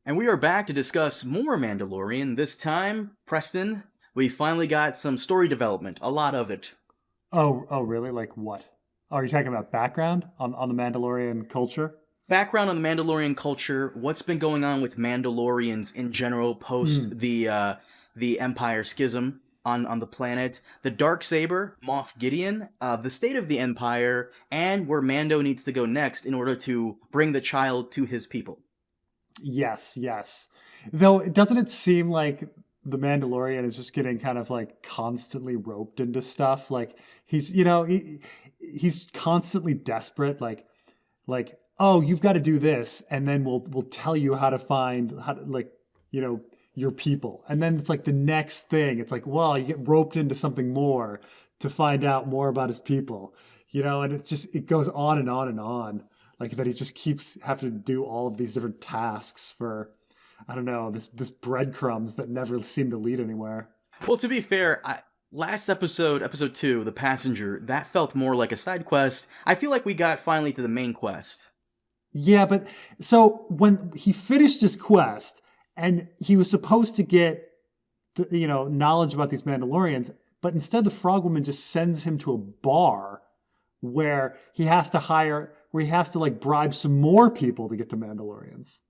And we are back to discuss more Mandalorian. This time, Preston, we finally got some story development. A lot of it. Oh, really? Like what? Oh, are you talking about background on the Mandalorian culture? Background on the Mandalorian culture, what's been going on with Mandalorians in general post Mm, the Empire schism on the planet, the Dark Saber, Moff Gideon, the state of the Empire, and where Mando needs to go next in order to bring the child to his people. yes, yes. Though, doesn't it seem like the Mandalorian is just getting kind of like constantly roped into stuff? Like he's constantly desperate. Like oh, you've got to do this, and then we'll tell you how to find how to, like you know your people, and then it's like the next thing. It's like, well, you get roped into something more to find out more about his people, and it goes on and on and on. Like that, he just keeps having to do all of these different tasks for, I don't know, this breadcrumbs that never seem to lead anywhere. Well, to be fair, last episode, episode 2, The Passenger, that felt more like a side quest. I feel like we got finally to the main quest. Yeah, but so when he finished his quest and he was supposed to get knowledge about these Mandalorians, but instead the frog woman just sends him to a bar where he has to like bribe some more people to get to Mandalorians.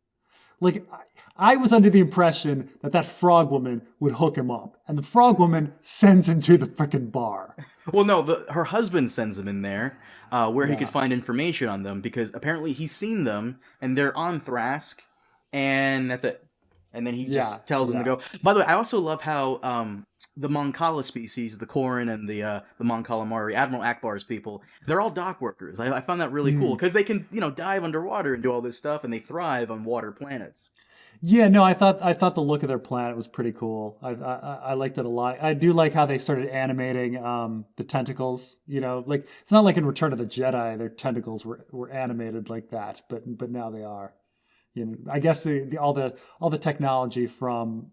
Like I was under the impression that frog woman would hook him up, and the frog woman sends him to the frickin' bar. Well, no, her husband sends him in there, where he could Yeah, find information on them, because apparently he's seen them, and they're on Thrask, and that's it. And then he yeah, just tells them to yeah. go. By the way, I also love how the Mon Cala species, the Corrin and the Mon Calamari, Admiral Akbar's people, they're all dock workers. I found that really cool, Mm. because they can, dive underwater and do all this stuff, and they thrive on water planets. Yeah, no, I thought the look of their planet was pretty cool. I liked it a lot. I do like how they started animating the tentacles. Like it's not like in Return of the Jedi, their tentacles were animated like that, but now they are. I guess all the technology from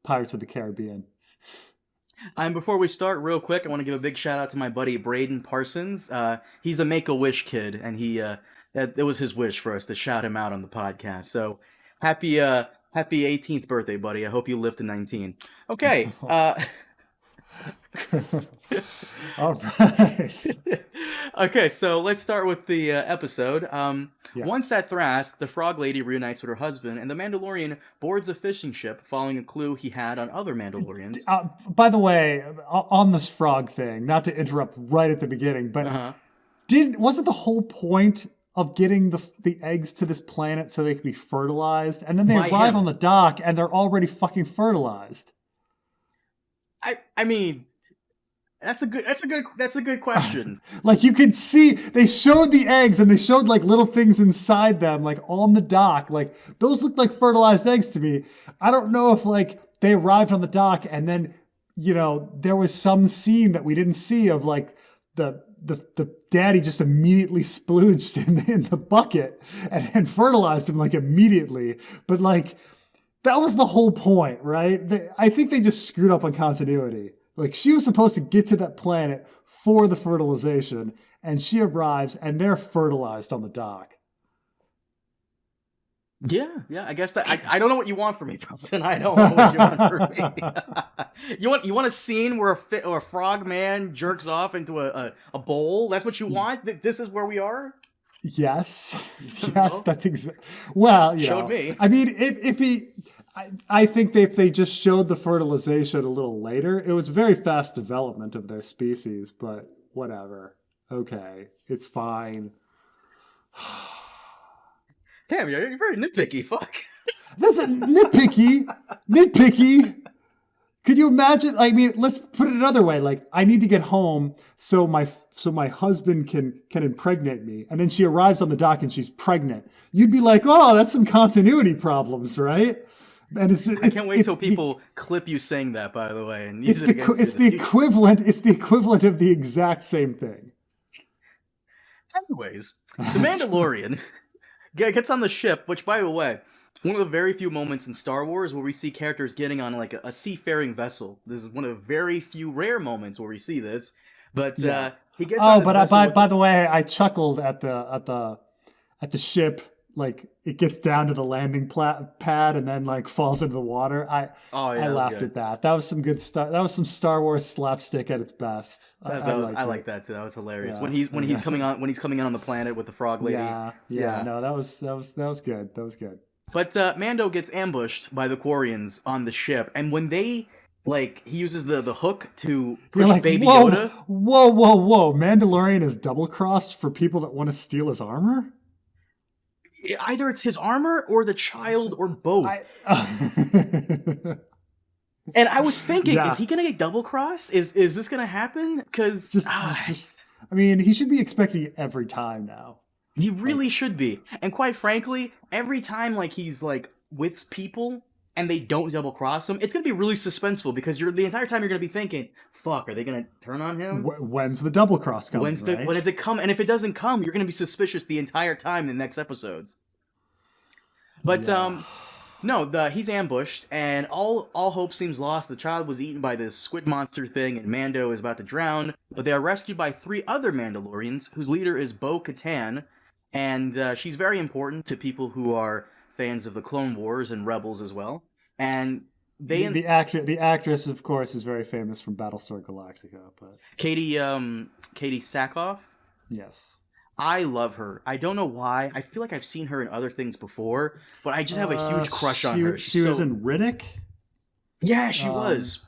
Pirates of the Caribbean. And before we start, real quick, I want to give a big shout out to my buddy Braden Parsons. He's a Make a Wish kid, and it was his wish for us to shout him out on the podcast. So happy 18th birthday, buddy. I hope you live to 19. Okay. All right. Okay, so let's start with the episode. Yeah. Once at Thrask, the Frog Lady reunites with her husband, and the Mandalorian boards a fishing ship, following a clue he had on other Mandalorians. By the way, on this frog thing, not to interrupt right at the beginning, Uh but huh. wasn't the whole point of getting the eggs to this planet so they could be fertilized, and then they By arrive on him. the dock and they're already fucking fertilized? I mean, that's a good question. Like you could see they showed the eggs and they showed like little things inside them, like on the dock. Like those looked like fertilized eggs to me. I don't know if like they arrived on the dock and then there was some scene that we didn't see of like the daddy just immediately splooged in the bucket and fertilized him like immediately. But like that was the whole point, right? I think they just screwed up on continuity. Like she was supposed to get to that planet for the fertilization, and she arrives and they're fertilized on the dock. Yeah. I guess that I don't know what you want from me, Preston. I don't know what you want from me. You want a scene where a frog man jerks off into a bowl? That's what you want? This is where we are? Yes, yes, No, that's exactly. Well, showed me. I mean, if he, I think if they just showed the fertilization a little later, it was very fast development of their species. But whatever, okay, it's fine. Damn, you're very nitpicky. Fuck. That's a nitpicky, nitpicky. Could you imagine? I mean, let's put it another way. Like, I need to get home so my husband can impregnate me, and then she arrives on the dock and she's pregnant. You'd be like, oh, that's some continuity problems, right? And I can't wait till people clip you saying that, by the way, and use it's it against you it's in the the future. equivalent. It's the equivalent of the exact same thing. Anyways, the Mandalorian gets on the ship, which, by the way, one of the very few moments in Star Wars where we see characters getting on like a seafaring vessel. This is one of the very few rare moments where we see this. But Yeah. he gets on Oh, this but vessel with by the way, I chuckled at the ship like it gets down to the landing pad and then like falls into the water. Oh yeah, I that was laughed good. at that. That was some good stuff. That was some Star Wars slapstick at its best. I liked I it. like that too. That was hilarious. Yeah, When he's coming on on the planet with the frog lady. yeah. No, that was good. That was good. But Mando gets ambushed by the Quarians on the ship, and when they he uses the hook to You're push like, Baby whoa, Yoda. whoa! Mandalorian is double crossed for people that want to steal his armor. Either it's his armor or the child or both. And I was thinking, is he gonna get double crossed? Is this gonna happen? Because just, I mean, he should be expecting it every time now. He really should be. And quite frankly, every time he's with people and they don't double cross him, it's gonna be really suspenseful because the entire time you're gonna be thinking, "Fuck, are they gonna turn on him? When's the double cross coming? When does it come? And if it doesn't come, you're gonna be suspicious the entire time in the next episodes." But no, he's ambushed, and all hope seems lost. The child was eaten by this squid monster thing, and Mando is about to drown. But they are rescued by 3 other Mandalorians, whose leader is Bo-Katan, and she's very important to people who are fans of the Clone Wars and Rebels as well. And the actress, of course, is very famous from Battlestar Galactica. But Katie Sackhoff. Yes. I love her. I don't know why. I feel like I've seen her in other things before, but I just have a huge crush on her. She was in Riddick? Yeah, she was.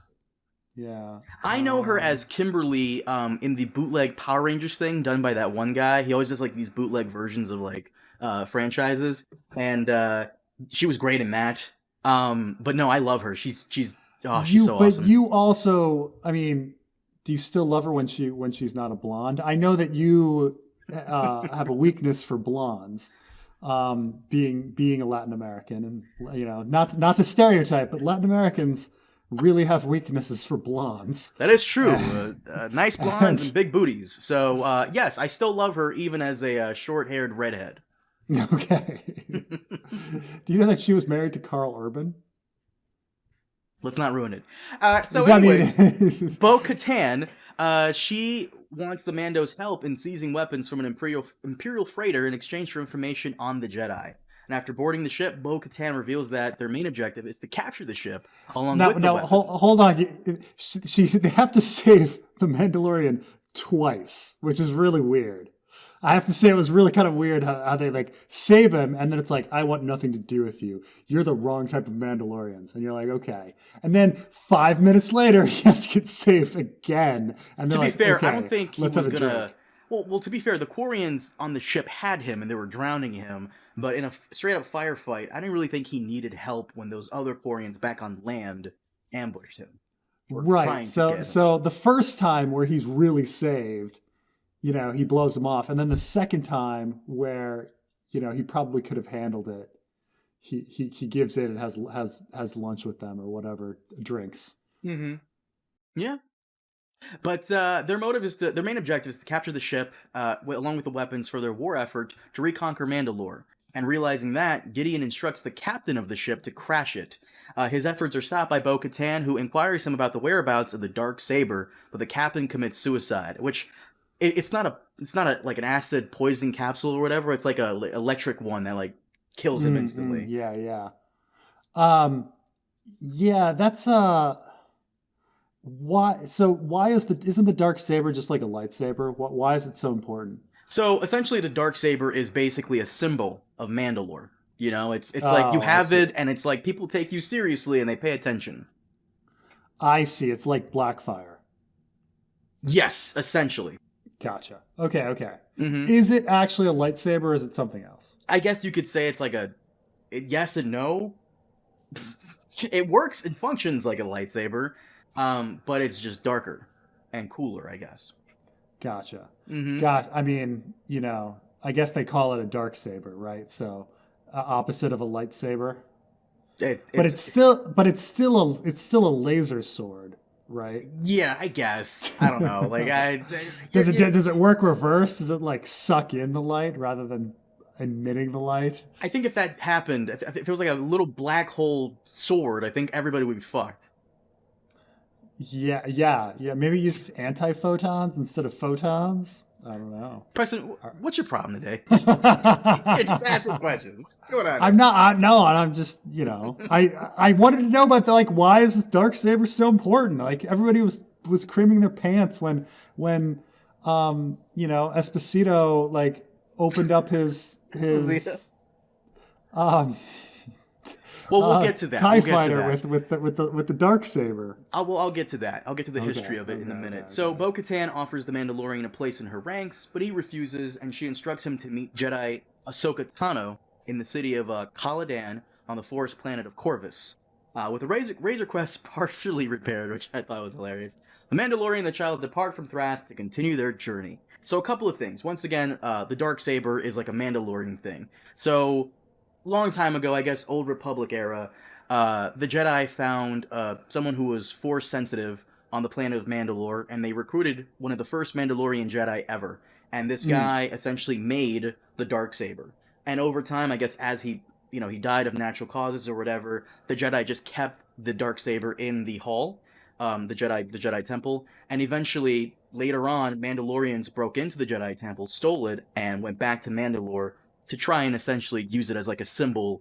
Yeah. I know her as Kimberly in the bootleg Power Rangers thing done by that one guy. He always does these bootleg versions of franchises, and she was great in that. But no, I love her. She's so awesome. But you also, I mean, do you still love her when she's not a blonde? I know that you have a weakness for blondes, being a Latin American, and not to stereotype, but Latin Americans really have weaknesses for blondes. That is true. Nice blondes and big booties. So yes, I still love her even as a short-haired redhead. Okay. Do you know that she was married to Carl Urban? Let's not ruin it. So anyways, Bo-Katan, she wants the Mando's help in seizing weapons from an Imperial freighter in exchange for information on the Jedi. And after boarding the ship, Bo-Katan reveals that their main objective is to capture the ship along with the weapons. Hold on. They have to save the Mandalorian twice, which is really weird. I have to say it was really kind of weird how they save him, and then it's like, I want nothing to do with you. You're the wrong type of Mandalorians. And you're like, okay. And then 5 minutes later, he has to get saved again. And to be fair, okay, I don't think he was going to... Well, to be fair, the Quarians on the ship had him, and they were drowning him. But in a straight-up firefight, I didn't really think he needed help when those other Quarians back on land ambushed him. Right. So the first time where he's really saved, he blows him off. And then the second time where, he probably could have handled it, he gives in and has lunch with them or whatever, drinks. Mm-hmm. Yeah. But their main objective is to capture the ship, along with the weapons for their war effort to reconquer Mandalore. And realizing that, Gideon instructs the captain of the ship to crash it. His efforts are stopped by Bo-Katan, who inquires him about the whereabouts of the Dark Saber, but the captain commits suicide, which it's not an acid poison capsule or whatever. It's like a electric one that kills him instantly. Yeah. That's why. So why isn't the Dark Saber just like a lightsaber? Why is it so important? So essentially, the Dark Saber is basically a symbol of Mandalore. It's like you have it, and it's like people take you seriously and they pay attention. I see. It's like Blackfire. Yes, essentially. Gotcha. Okay. Mm-hmm. Is it actually a lightsaber or is it something else? I guess you could say it's like yes and no. It works and functions like a lightsaber, but it's just darker and cooler, I guess. Gotcha. Mm-hmm. Gosh, I mean, I guess they call it a dark saber, right? So, opposite of a lightsaber. It's still a laser sword, right? Yeah, I guess. I don't know. Does it work reverse? Does it suck in the light rather than emitting the light? I think if that happened, if it was like a little black hole sword, I think everybody would be fucked. Yeah. Maybe use anti-photons instead of photons. I don't know. Preston, what's your problem today? You're just asking questions. What's going on? I'm just, I wanted to know about why is this Dark Saber so important? Like everybody was creaming their pants when Esposito opened up his we'll get to that. TIE fighter with the Dark Saber. I'll get to that. I'll get to the history of it in a minute. So Bo-Katan offers the Mandalorian a place in her ranks, but he refuses, and she instructs him to meet Jedi Ahsoka Tano in the city of Caladan on the forest planet of Corvus. With the Razor Crest partially repaired, which I thought was hilarious, the Mandalorian and the child depart from Thrask to continue their journey. So a couple of things. Once again, the Dark Saber is like a Mandalorian thing. So long time ago, I guess Old Republic era, the Jedi found someone who was Force sensitive on the planet of Mandalore, and they recruited one of the first Mandalorian Jedi ever. And this guy essentially made the Dark Saber. And over time, I guess as he died of natural causes or whatever, the Jedi just kept the Dark Saber in the hall, the Jedi Temple, and eventually later on, Mandalorians broke into the Jedi Temple, stole it, and went back to Mandalore to try and essentially use it as like a symbol.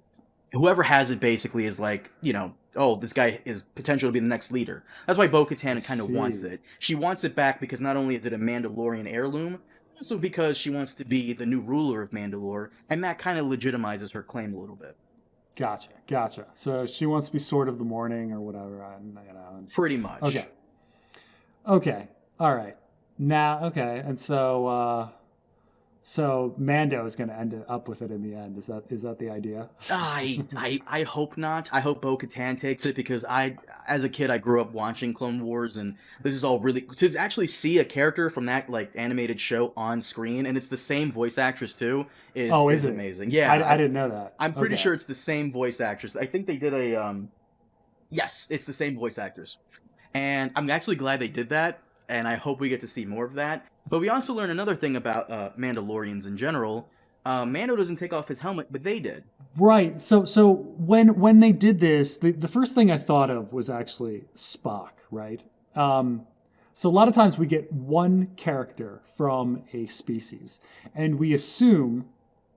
Whoever has it basically is like, this guy is potential to be the next leader. That's why Bo-Katan kind of wants it. She wants it back because not only is it a Mandalorian heirloom, also because she wants to be the new ruler of Mandalore, and that kind of legitimizes her claim a little bit. Gotcha. So she wants to be Sword of the Morning or whatever. Pretty much. Okay. All right. Now, okay. And so Mando is going to end up with it in the end. Is that the idea? I hope not. I hope Bo-Katan takes it because as a kid, I grew up watching Clone Wars, and this is all really to actually see a character from that animated show on screen, and it's the same voice actress too. Is amazing. Yeah, I didn't know that. I'm pretty sure it's the same voice actress. I think they did yes, it's the same voice actress, and I'm actually glad they did that, and I hope we get to see more of that. But we also learn another thing about Mandalorians in general. Mando doesn't take off his helmet, but they did. Right. So when they did this, the first thing I thought of was actually Spock, right? So a lot of times we get one character from a species, and we assume,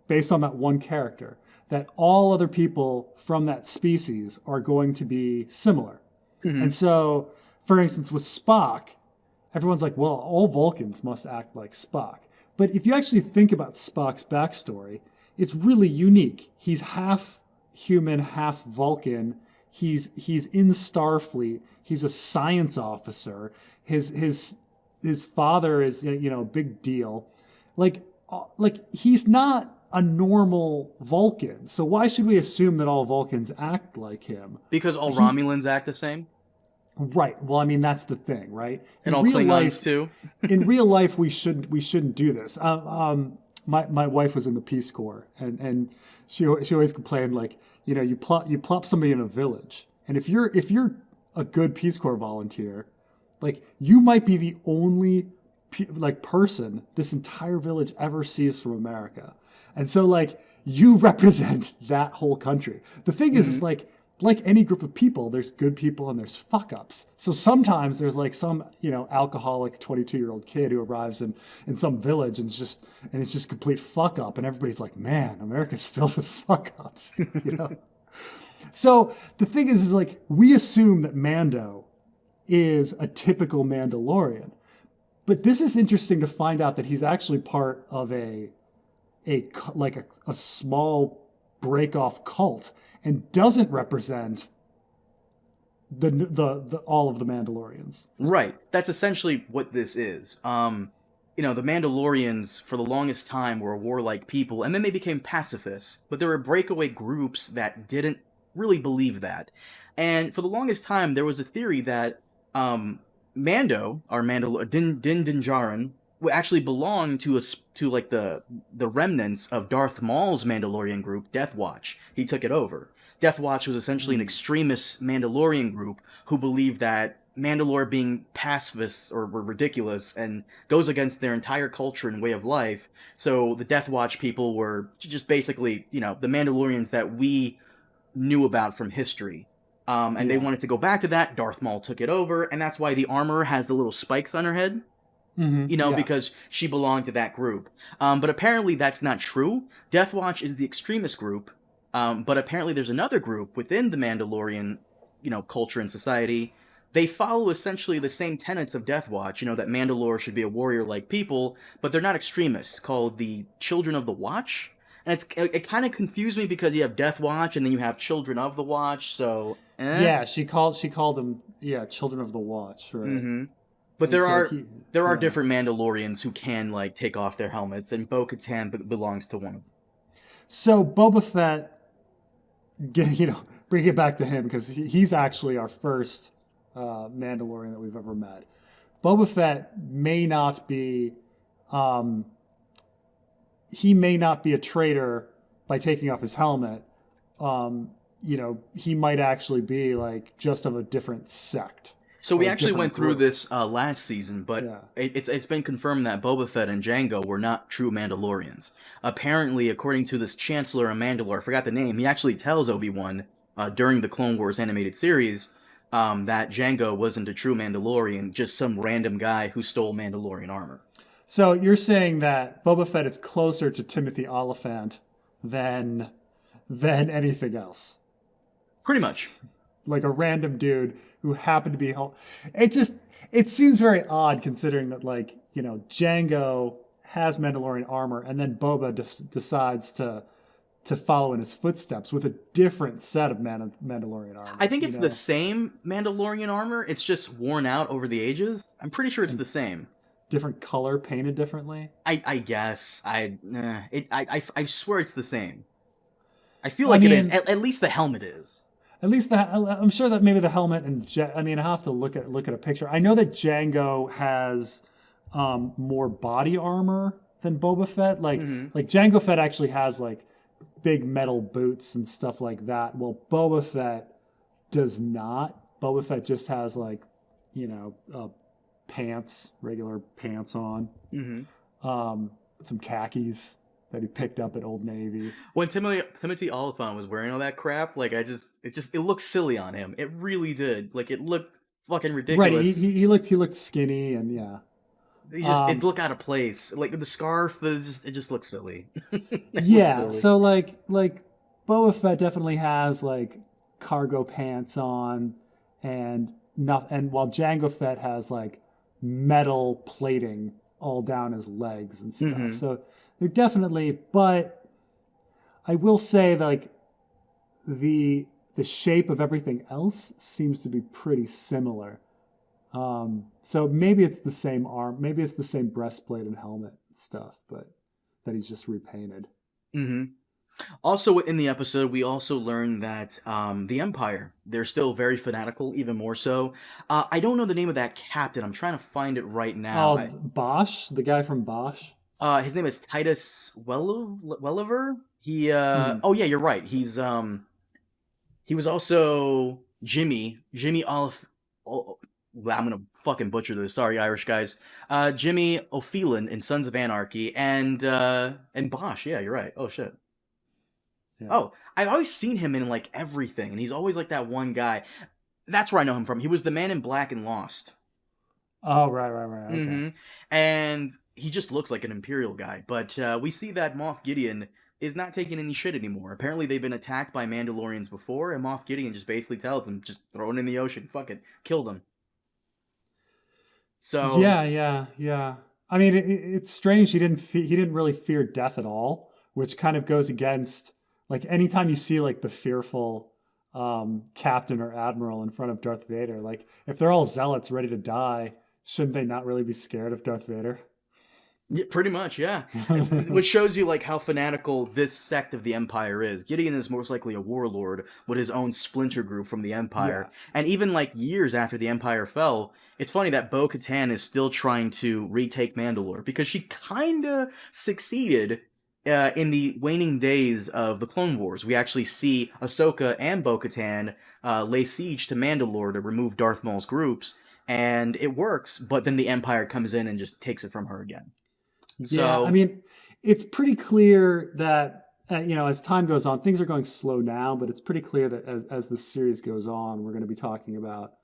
based on that one character, that all other people from that species are going to be similar. Mm-hmm. And so, for instance, with Spock, everyone's like, well, all Vulcans must act like Spock. But if you actually think about Spock's backstory, it's really unique. He's half human, half Vulcan. He's in Starfleet. He's a science officer. His father is a big deal. Like he's not a normal Vulcan. So why should we assume that all Vulcans act like him? Because all Romulans act the same? Right. Well, I mean, that's the thing, right? And all Klingons too. In real life, we shouldn't do this. My wife was in the Peace Corps, and she always complained, you plop somebody in a village, and if you're a good Peace Corps volunteer, you might be the only person this entire village ever sees from America, and so you represent that whole country. The thing is like any group of people, there's good people and there's fuck-ups. So sometimes there's some, alcoholic 22-year-old kid who arrives in some village and it's just complete fuck-up. And everybody's like, man, America's filled with fuck-ups, So the thing is we assume that Mando is a typical Mandalorian. But this is interesting to find out that he's actually part of a small break-off cult and doesn't represent the all of the Mandalorians. Right. That's essentially what this is. The Mandalorians for the longest time were a warlike people, and then they became pacifists. But there were breakaway groups that didn't really believe that. And for the longest time, there was a theory that Mando, or Din Djarin, actually belonged to the remnants of Darth Maul's Mandalorian group, Deathwatch. He took it over. Deathwatch was essentially an extremist Mandalorian group who believed that Mandalore being pacifists were ridiculous and goes against their entire culture and way of life. So the Deathwatch people were just basically, the Mandalorians that we knew about from history. They wanted to go back to that. Darth Maul took it over, and that's why the armor has the little spikes on her head. Yeah. because she belonged to that group. But apparently that's not true. Deathwatch is the extremist group, but apparently there's another group within the Mandalorian, culture and society. They follow essentially the same tenets of Deathwatch, that Mandalore should be a warrior-like people, but they're not extremists, called the Children of the Watch. And it kind of confused me because you have Deathwatch and then you have Children of the Watch, so Yeah, she called them Children of the Watch, right? Mm-hmm. But And there so are he- there are yeah. different Mandalorians who can take off their helmets, and Bo-Katan belongs to one of them. So Boba Fett, bring it back to him because he's actually our first Mandalorian that we've ever met. Boba Fett may not be, he may not be a traitor by taking off his helmet. He might actually be just of a different sect. So we or a actually different went through group. this last season, but Yeah. it's been confirmed that Boba Fett and Jango were not true Mandalorians. Apparently, according to this Chancellor of Mandalore, I forgot the name, he actually tells Obi-Wan during the Clone Wars animated series that Jango wasn't a true Mandalorian, just some random guy who stole Mandalorian armor. So you're saying that Boba Fett is closer to Timothy Oliphant than anything else, Pretty much. like a random dude who happened to be. It seems very odd considering that Django has Mandalorian armor, and then Boba decides to follow in his footsteps with a different set of Mandalorian armor. I think it's the same Mandalorian armor. It's just worn out over the ages. I'm pretty sure it's the same. different color, painted differently. I guess I swear it's the same. I feel like it is. At least the helmet is. At least I'm sure that maybe the helmet and I have to look at a picture. I know that Django has more body armor than Boba Fett. Like Jango Fett actually has big metal boots and stuff like that. Well, Boba Fett does not. Boba Fett just has pants, regular pants on. Some khakis that he picked up at Old Navy. When Timothy Oliphant was wearing all that crap, it looked silly on him. It really did. It looked fucking ridiculous. Right, he looked skinny and yeah. It looked out of place. The scarf it just looked silly. Yeah, so Boba Fett definitely has cargo pants on and while Jango Fett has metal plating all down his legs and stuff. So they're definitely, but I will say the shape of everything else seems to be pretty similar. So maybe it's the same arm, maybe it's the same breastplate and helmet and stuff, but that he's just repainted. Also, in the episode, we also learned that the Empire, they're still very fanatical, even more so. I don't know the name of that captain. I'm trying to find it right now. Bosch, the guy from Bosch. His name is Titus Welliver. He, oh yeah, you're right. He was also Jimmy Olive. Oh, I'm gonna fucking butcher this. Sorry, Irish guys. Jimmy O'Phelan in Sons of Anarchy, and Bosch. Yeah, you're right. Oh shit. Yeah. Oh, I've always seen him in everything, and he's always that one guy. That's where I know him from. He was the man in black in Lost. Oh, right. Okay. And he just looks like an Imperial guy. But we see that Moff Gideon is not taking any shit anymore. Apparently they've been attacked by Mandalorians before, and Moff Gideon just basically tells them, just throw it in the ocean. Fuck it. Kill them. So... Yeah. I mean, it's strange he didn't really fear death at all, which kind of goes against... anytime you see the fearful captain or admiral in front of Darth Vader, if they're all zealots ready to die, shouldn't they not really be scared of Darth Vader? Yeah, pretty much, yeah. Which shows you how fanatical this sect of the Empire is. Gideon is most likely a warlord with his own splinter group from the Empire. Yeah. And even years after the Empire fell, it's funny that Bo-Katan is still trying to retake Mandalore because she kinda succeeded in the waning days of the Clone Wars. We actually see Ahsoka and Bo-Katan lay siege to Mandalore to remove Darth Maul's groups, and it works, but then the Empire comes in and just takes it from her again. So, I mean, it's pretty clear that, as time goes on, things are going slow now, but it's pretty clear that as the series goes on, we're going to be talking about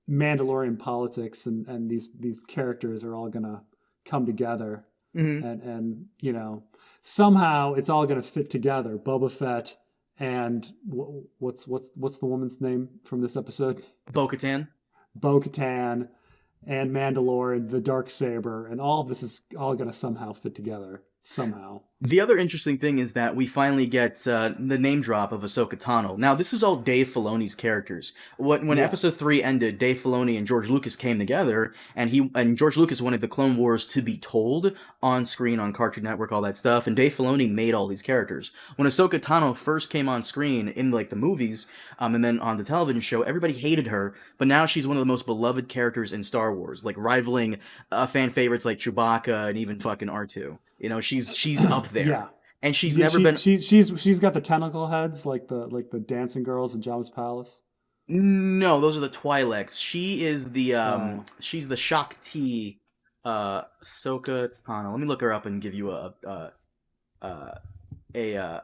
Mandalorian politics and these characters are all gonna come together, Hmm. and somehow it's all gonna fit together. Boba Fett and what's the woman's name from this episode? Bo-Katan. Bo-Katan and Mandalorian, the Dark Saber, and all of this is all gonna somehow fit together somehow. The other interesting thing is that we finally get the name drop of Ahsoka Tano. Now, this is all Dave Filoni's characters. When Yeah. Episode 3 ended, Dave Filoni and George Lucas came together, and George Lucas wanted the Clone Wars to be told on screen on Cartoon Network, all that stuff, and Dave Filoni made all these characters. When Ahsoka Tano first came on screen in like the movies, and then on the television show, everybody hated her, but now she's one of the most beloved characters in Star Wars, like rivaling fan favorites like Chewbacca and even fucking R2. She's up there. Yeah. And she's Yeah, never been. She's got the tentacle heads like the dancing girls in Jabba's palace. No, those are the Twi'leks. She is the she's the Shakti Ahsoka Tano. Let me look her up and give you a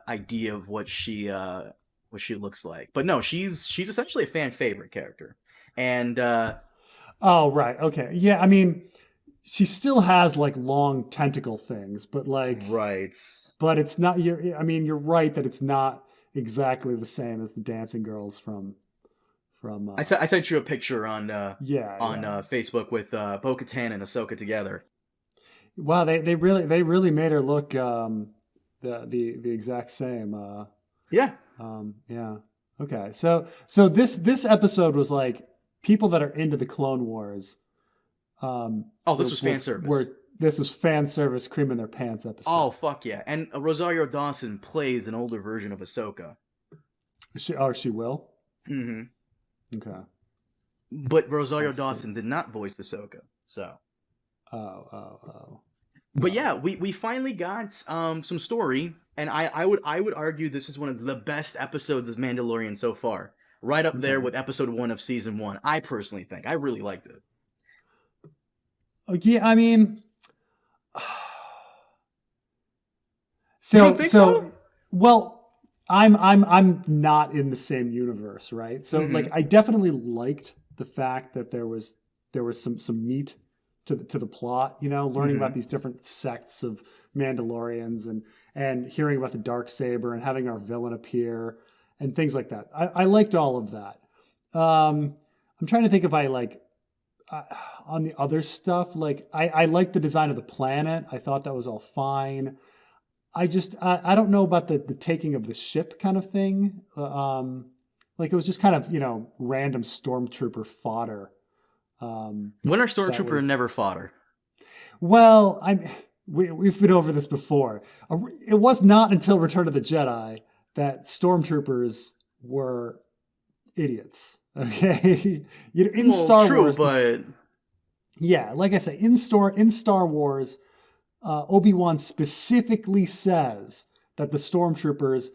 idea of what she looks like. But no, she's essentially a fan favorite character. And Oh, right. Okay. Yeah, I mean, she still has like long tentacle things, but like right. but it's not you're right that it's not exactly the same as the dancing girls from I sent you a picture on yeah. Facebook with Bo-Katan and Ahsoka together. Wow, they really made her look the exact same. Yeah. Yeah. Okay. So this episode was like people that are into the Clone Wars. This was fan service. This was fan service, cream in their pants episode. Oh fuck yeah! And Rosario Dawson plays an older version of Ahsoka. She will. Mm-hmm. Okay. But Rosario Dawson did not voice Ahsoka, so. Oh. But yeah, we finally got some story, and I would argue this is one of the best episodes of Mandalorian so far, right up there with episode 1 of season 1. I personally think I really liked it. Yeah, I mean, you don't think so? Well, I'm not in the same universe, right? So like, I definitely liked the fact that there was some meat to the plot, learning about these different sects of Mandalorians and hearing about the Dark Saber and having our villain appear and things like that. I liked all of that. I'm trying to think if I like. On the other stuff, like I like the design of the planet. I thought that was all fine. I don't know about the taking of the ship kind of thing. Like it was just kind of random stormtrooper fodder. When our stormtrooper never fodder. Well, we've been over this before. It was not until Return of the Jedi that stormtroopers were idiots. Okay, Star Wars, but yeah, like I say, in Star Wars, Obi-Wan specifically says that the stormtroopers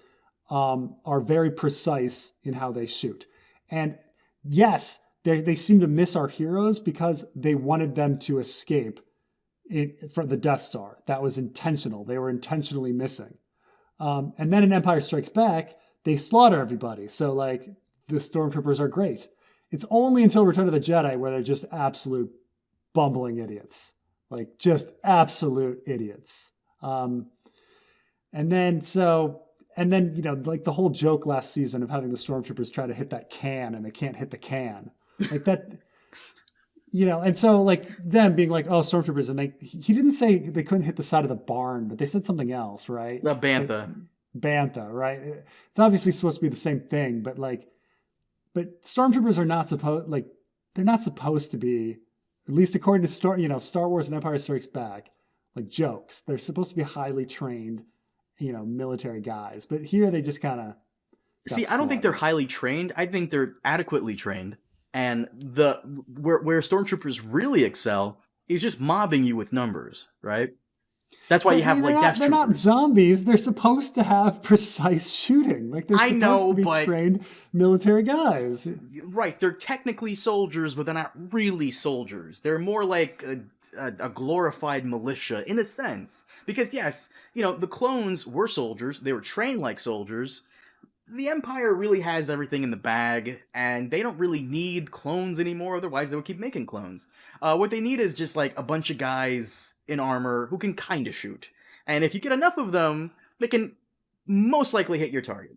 are very precise in how they shoot, and yes, they seem to miss our heroes because they wanted them to escape from the Death Star. That was intentional. They were intentionally missing, and then in Empire Strikes Back, they slaughter everybody. So like. The stormtroopers are great. It's only until Return of the Jedi where they're just absolute bumbling idiots, like just absolute idiots. And then like the whole joke last season of having the stormtroopers try to hit that can and they can't hit the can, like that. And so like them being like, oh, stormtroopers, and he didn't say they couldn't hit the side of the barn, but they said something else, right? The bantha. Bantha, right? It's obviously supposed to be the same thing, but stormtroopers are not they're not supposed to be, at least according to Star Wars and Empire Strikes Back, like jokes. They're supposed to be highly trained, military guys. But here they just kind of see. I don't think they're highly trained. I think they're adequately trained. And where stormtroopers really excel is just mobbing you with numbers, right? That's why you have like death troopers. They're not zombies. They're supposed to have precise shooting. Like they're supposed to be trained military guys. Right. They're technically soldiers, but they're not really soldiers. They're more like a glorified militia in a sense. Because yes, the clones were soldiers. They were trained like soldiers. the Empire really has everything in the bag, and they don't really need clones anymore, otherwise they would keep making clones. What they need is just, like, a bunch of guys in armor who can kinda shoot. And if you get enough of them, they can most likely hit your target.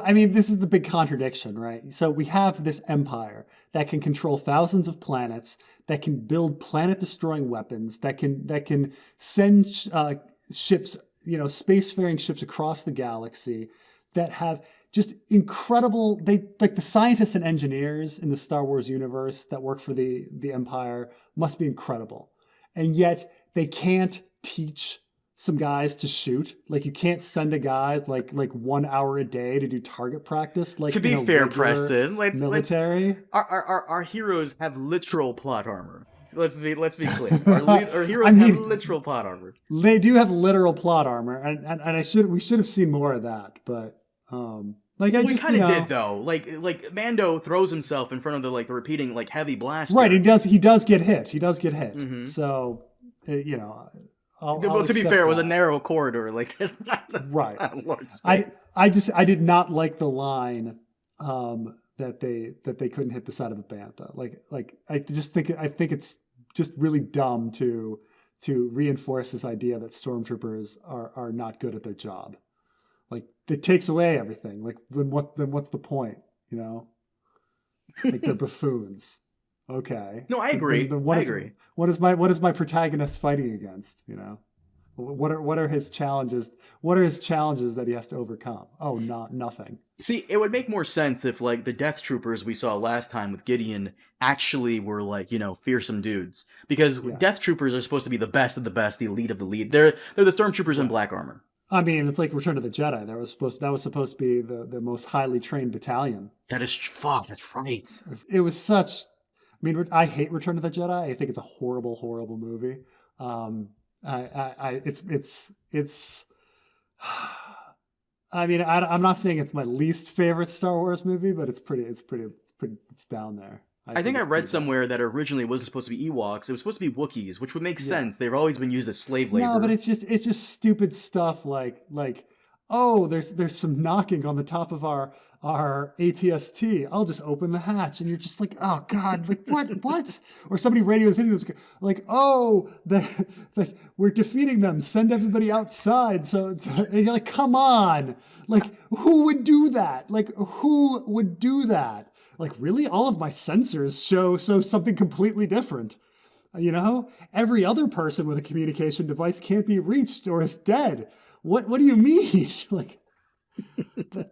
I mean, this is the big contradiction, right? So we have this empire that can control thousands of planets, that can build planet-destroying weapons, that can send ships, spacefaring ships across the galaxy, that have just incredible. They like the scientists and engineers in the Star Wars universe that work for the Empire must be incredible, and yet they can't teach some guys to shoot. Like, you can't send a guy like 1 hour a day to do target practice. Like, To be fair, regular Preston, military. our heroes have literal plot armor. Let's be clear. Our heroes I mean, have literal plot armor. They do have literal plot armor, and we should have seen more of that. But we kind of did though. Like Mando throws himself in front of the repeating heavy blaster. Right, he does get hit. Mm-hmm. So I'll to be fair, it was a narrow corridor. That's right. not a large space. I did not like the line that they couldn't hit the side of a bantha. I think it's just really dumb to reinforce this idea that stormtroopers are not good at their job. Like, it takes away everything. Like, then what's the point? Like, they're buffoons. Okay. No, I agree. I agree. What is my protagonist fighting against? What are his challenges? What are his challenges that he has to overcome? Oh, nothing. See, it would make more sense if the Death Troopers we saw last time with Gideon actually were fearsome dudes, because Death Troopers are supposed to be the best of the best, the elite of the elite. They're the Stormtroopers in black armor. I mean, it's like Return of the Jedi. That was supposed to be the most highly trained battalion. That's right. It was such. I mean, I hate Return of the Jedi. I think it's a horrible, horrible movie. It's. I mean, I'm not saying it's my least favorite Star Wars movie, but it's down there. I think I read somewhere that originally it wasn't supposed to be Ewoks. It was supposed to be Wookiees, which would make sense. They've always been used as slave labor. No, but it's just stupid stuff like oh, there's some knocking on the top of our ATST. I'll just open the hatch, and you're just like, oh God, like what? Or somebody radios in and goes like, oh, we're defeating them. Send everybody outside. So and you're like, come on, like who would do that? Like, really? All of my sensors show something completely different. Every other person with a communication device can't be reached or is dead. What do you mean? Like,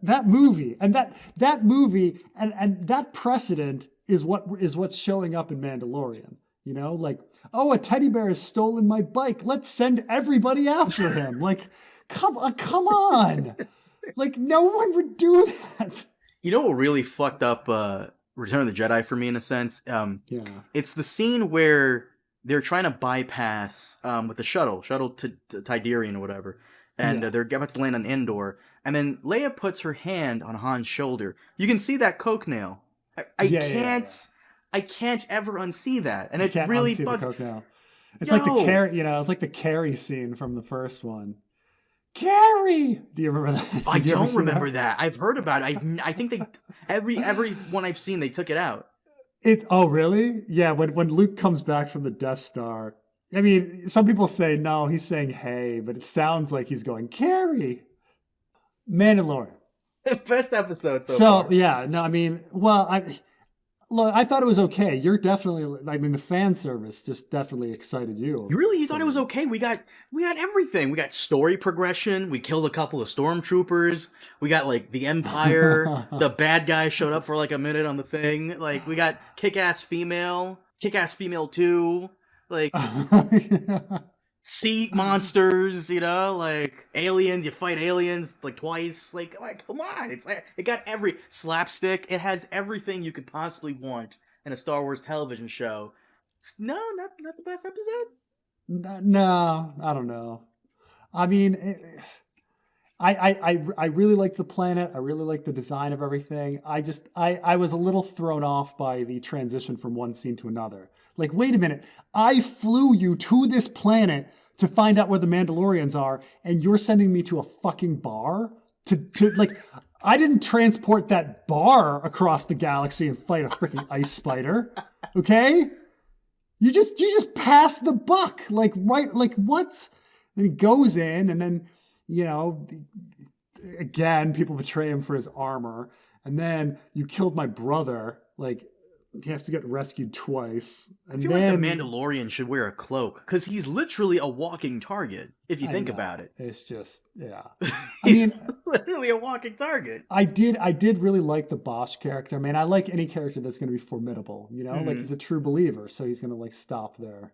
that movie and that movie and that precedent is what's showing up in Mandalorian. Like, oh, a teddy bear has stolen my bike. Let's send everybody after him. Like, come on. Like, no one would do that. You know what really fucked up Return of the Jedi for me in a sense? It's the scene where they're trying to bypass with the shuttle to Tydirian or whatever, and they're about to land on Endor, and then Leia puts her hand on Han's shoulder. You can see that coke nail. I can't ever unsee that, and it really bugs. It's like the Carrie, it's like the Carrie scene from the first one. Carrie! Do you remember that? I don't remember that. I've heard about it. I think they every one I've seen they took it out. Oh really? Yeah. When Luke comes back from the Death Star, I mean, some people say no, he's saying hey, but it sounds like he's going Carrie. Mandalorian. Best episode so far. Yeah, no, I mean, well, I thought it was okay. You're definitely, I mean, the fan service just definitely excited you. You thought it was okay? We got everything. We got story progression. We killed a couple of stormtroopers. We got the Empire. The bad guy showed up for a minute on the thing. We got kick-ass female 2. Sea monsters, aliens. You fight aliens twice. Come on! It got every slapstick. It has everything you could possibly want in a Star Wars television show. No, not the best episode. No, I don't know. I mean, I really like the planet. I really like the design of everything. I was a little thrown off by the transition from one scene to another. Like, wait a minute. I flew you to this planet to find out where the Mandalorians are, and you're sending me to a fucking bar? to like, I didn't transport that bar across the galaxy and fight a freaking ice spider. Okay? You just pass the buck. Like, right, like what? And he goes in, and then, again, people betray him for his armor. And then you killed my brother. Like, he has to get rescued twice. And I feel like the Mandalorian should wear a cloak, because he's literally a walking target, if you think about it. It's just, yeah. He's literally a walking target. I did really like the Bosch character. I mean, I like any character that's going to be formidable, like he's a true believer. So he's going to like stop their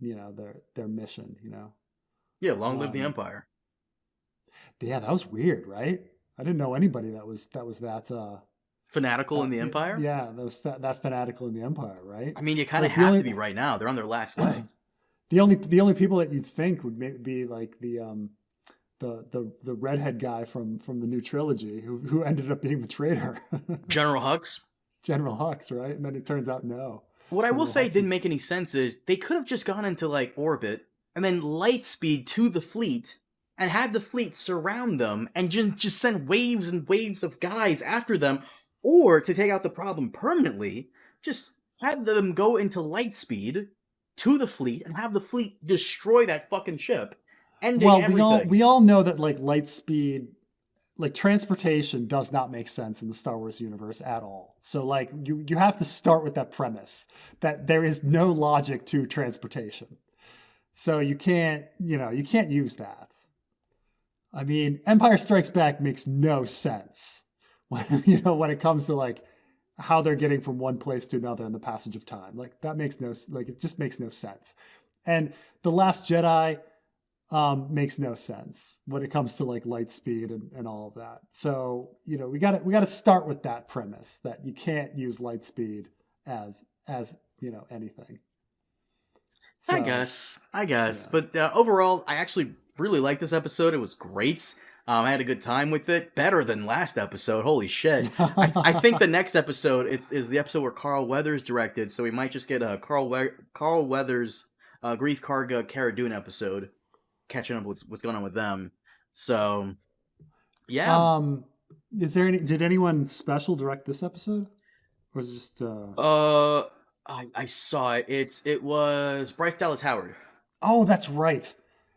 their mission, Yeah, long live the Empire. Yeah, that was weird, right? I didn't know anybody that was that fanatical in the Empire? Yeah, that was that fanatical in the Empire, right? I mean, you kind of have to be right now. They're on their last legs. The only people that you'd think would be like the redhead guy from the new trilogy who ended up being the traitor. General Hux? General Hux, right? And then it turns out no. What I will say didn't make any sense is they could have just gone into like orbit and then light speed to the fleet and had the fleet surround them and just send waves and waves of guys after them. Or, to take out the problem permanently, just have them go into light speed to the fleet and have the fleet destroy that fucking ship, ending everything. We all know that like light speed, like transportation does not make sense in the Star Wars universe at all. So like you have to start with that premise that there is no logic to transportation. So you can't use that. I mean, Empire Strikes Back makes no sense when it comes to like how they're getting from one place to another in the passage of time. Like that makes it just makes no sense. And The Last Jedi makes no sense when it comes to like light speed and all of that. So, we got to start with that premise that you can't use light speed as anything. So, I guess. Yeah. But overall, I actually really liked this episode. It was great. I had a good time with it. Better than last episode. Holy shit. I think the next episode is the episode where Carl Weathers directed, so we might just get a Carl Weathers Grief Karga Cara Dune episode, catching up with what's going on with them. So, yeah. Did anyone special direct this episode? Or was it just... I saw it. It was Bryce Dallas Howard. Oh, that's right.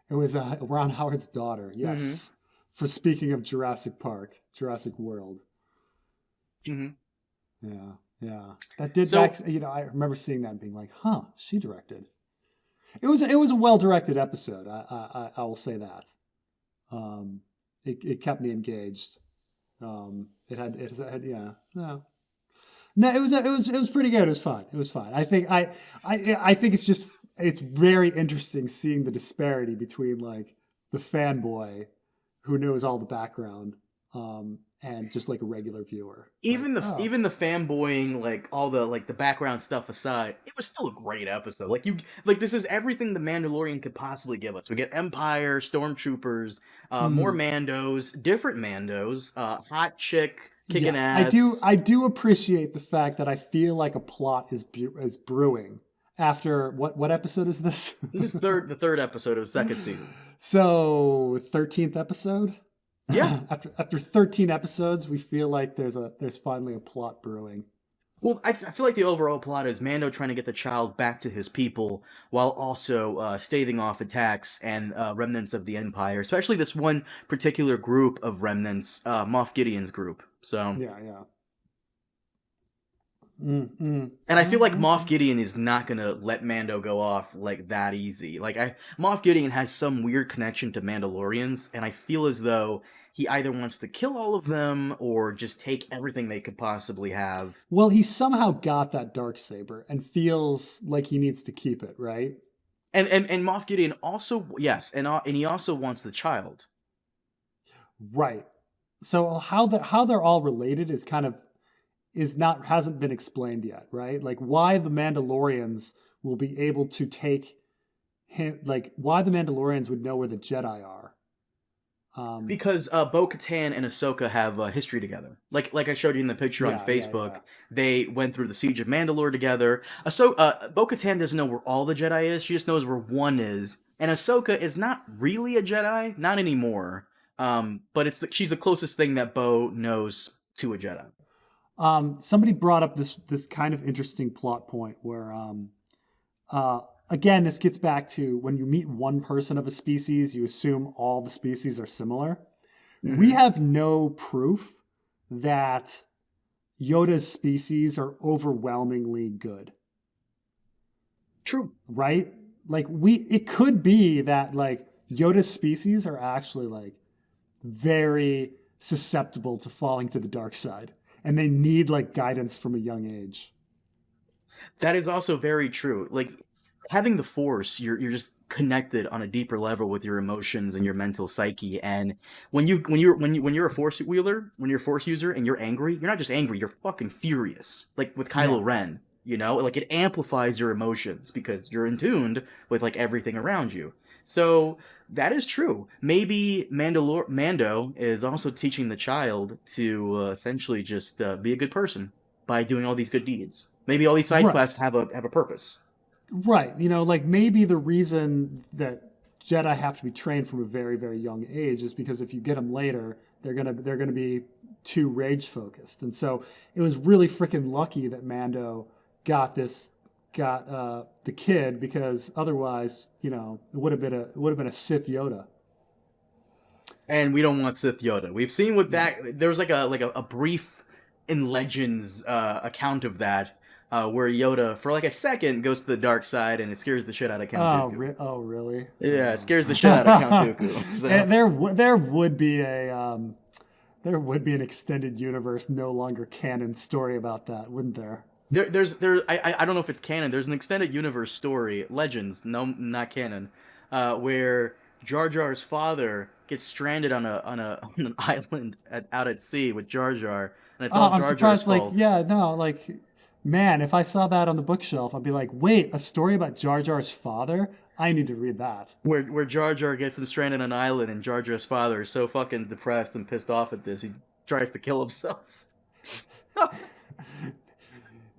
It was Ron Howard's daughter. Yes. Mm-hmm. For speaking of Jurassic World. Mm-hmm. Yeah. That did. I remember seeing that and being like, "Huh, she directed." It was a well-directed episode. I will say that. It kept me engaged. It had yeah. No, it was pretty good. It was fun. I think I think it's very interesting seeing the disparity between like the fanboy who knows all the background, and just like a regular viewer. Even the fanboying, like all the like the background stuff aside, it was still a great episode. Like this is everything the Mandalorian could possibly give us. We get Empire, Stormtroopers, more Mandos, different Mandos, hot chick kicking ass. I do appreciate the fact that I feel like a plot is brewing. After what episode is this? This is the third episode of the second season. So 13th episode? Yeah. After 13 episodes, we feel like there's finally a plot brewing. Well, I feel like the overall plot is Mando trying to get the child back to his people while also staving off attacks and remnants of the Empire, especially this one particular group of remnants, Moff Gideon's group. So yeah. And I feel like Moff Gideon is not gonna let Mando go off like that easy. Moff Gideon has some weird connection to Mandalorians, and I feel as though he either wants to kill all of them or just take everything they could possibly have. Well, he somehow got that Dark Saber and feels like he needs to keep it, right? And Moff Gideon also, yes, and he also wants the child. Right. So how they're all related is kind of hasn't been explained yet, right? Like why the Mandalorians will be able to take him, like why the Mandalorians would know where the Jedi are. Because Bo-Katan and Ahsoka have history together. Like I showed you in the picture on Facebook, they went through the Siege of Mandalore together. Bo-Katan doesn't know where all the Jedi is. She just knows where one is. And Ahsoka is not really a Jedi, not anymore. But she's the closest thing that Bo knows to a Jedi. Somebody brought up this kind of interesting plot point where, again, this gets back to when you meet one person of a species, you assume all the species are similar. Mm-hmm. We have no proof that Yoda's species are overwhelmingly good. True. Right? Like it could be that like Yoda's species are actually like very susceptible to falling to the dark side, and they need like guidance from a young age. That is also very true. Like having the Force, you're just connected on a deeper level with your emotions and your mental psyche. And when you're a Force wielder, when you're a Force user and you're angry, you're not just angry, you're fucking furious. Like with Kylo Ren, you know, like it amplifies your emotions because you're in tune with like everything around you. So that is true. Maybe Mando is also teaching the child to essentially just be a good person by doing all these good deeds. Maybe all these side quests have a purpose. Right. You know, like maybe the reason that Jedi have to be trained from a very, very young age is because if you get them later, they're gonna be too rage focused. And so it was really freaking lucky that Mando got the kid, because otherwise, you know, it would have been a Sith Yoda. And we don't want Sith Yoda. We've seen with that. There was like a brief in Legends account of that. Where Yoda, for like a second, goes to the dark side and it scares the shit out of Count Dooku. Oh, really? Yeah, it scares the shit out of Count Dooku. So. And there would be an extended universe, no longer canon story about that, wouldn't there? I don't know if it's canon. There's an extended universe story, Legends, no, not canon, where Jar Jar's father gets stranded on an island out at sea with Jar Jar, and it's all Jar Jar's fault. Man, if I saw that on the bookshelf, I'd be like, wait, a story about Jar Jar's father? I need to read that. Where Jar Jar gets him stranded on an island, and Jar Jar's father is so fucking depressed and pissed off at this, he tries to kill himself.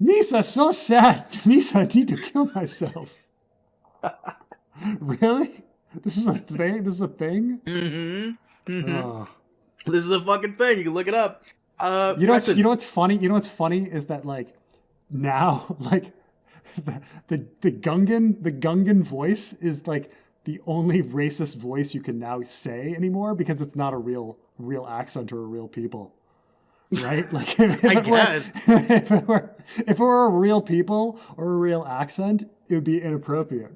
Misa, so sad. Misa, I need to kill myself. Really? This is a thing? Mm-hmm. Mm-hmm. Oh. This is a fucking thing. You can look it up. You know what's funny? You know what's funny is that like now like the Gungan voice is like the only racist voice you can now say anymore because it's not a real accent or a real people. Right? Like if it were a real people or a real accent, it would be inappropriate,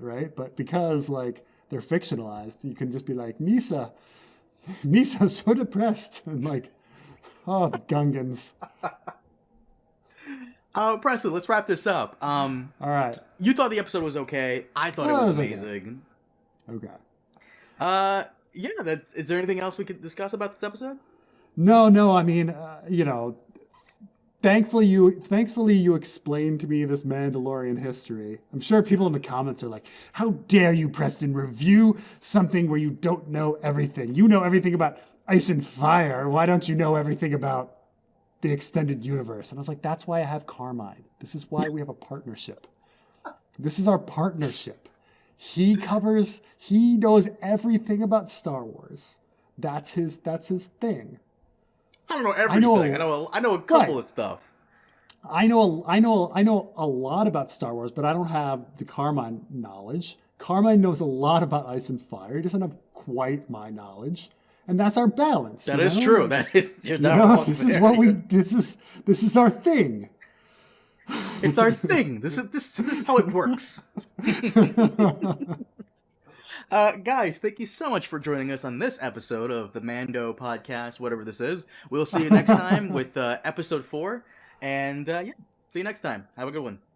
right? But because like they're fictionalized, you can just be like, Misa's so depressed, and like, oh, the Gungans. Preston, let's wrap this up. All right. You thought the episode was okay. I thought it was amazing. Okay. Yeah. Is there anything else we could discuss about this episode? No. I mean, you know, thankfully you explained to me this Mandalorian history. I'm sure people in the comments are like, "How dare you, Preston, review something where you don't know everything? You know everything about Ice and Fire. Why don't you know everything about the extended universe?" And I was like, "That's why I have Carmine. This is why we have a partnership. This is our partnership. He knows everything about Star Wars. That's his thing." I don't know everything. I know a couple of stuff. I know a lot about Star Wars, but I don't have the Carmine knowledge. Carmine knows a lot about Ice and Fire. He doesn't have quite my knowledge, and that's our balance. That is true. That is. This is what we. This is our thing. It's our thing. This is how it works. Guys, thank you so much for joining us on this episode of the Mando podcast, whatever this is. We'll see you next time with episode 4. And see you next time. Have a good one.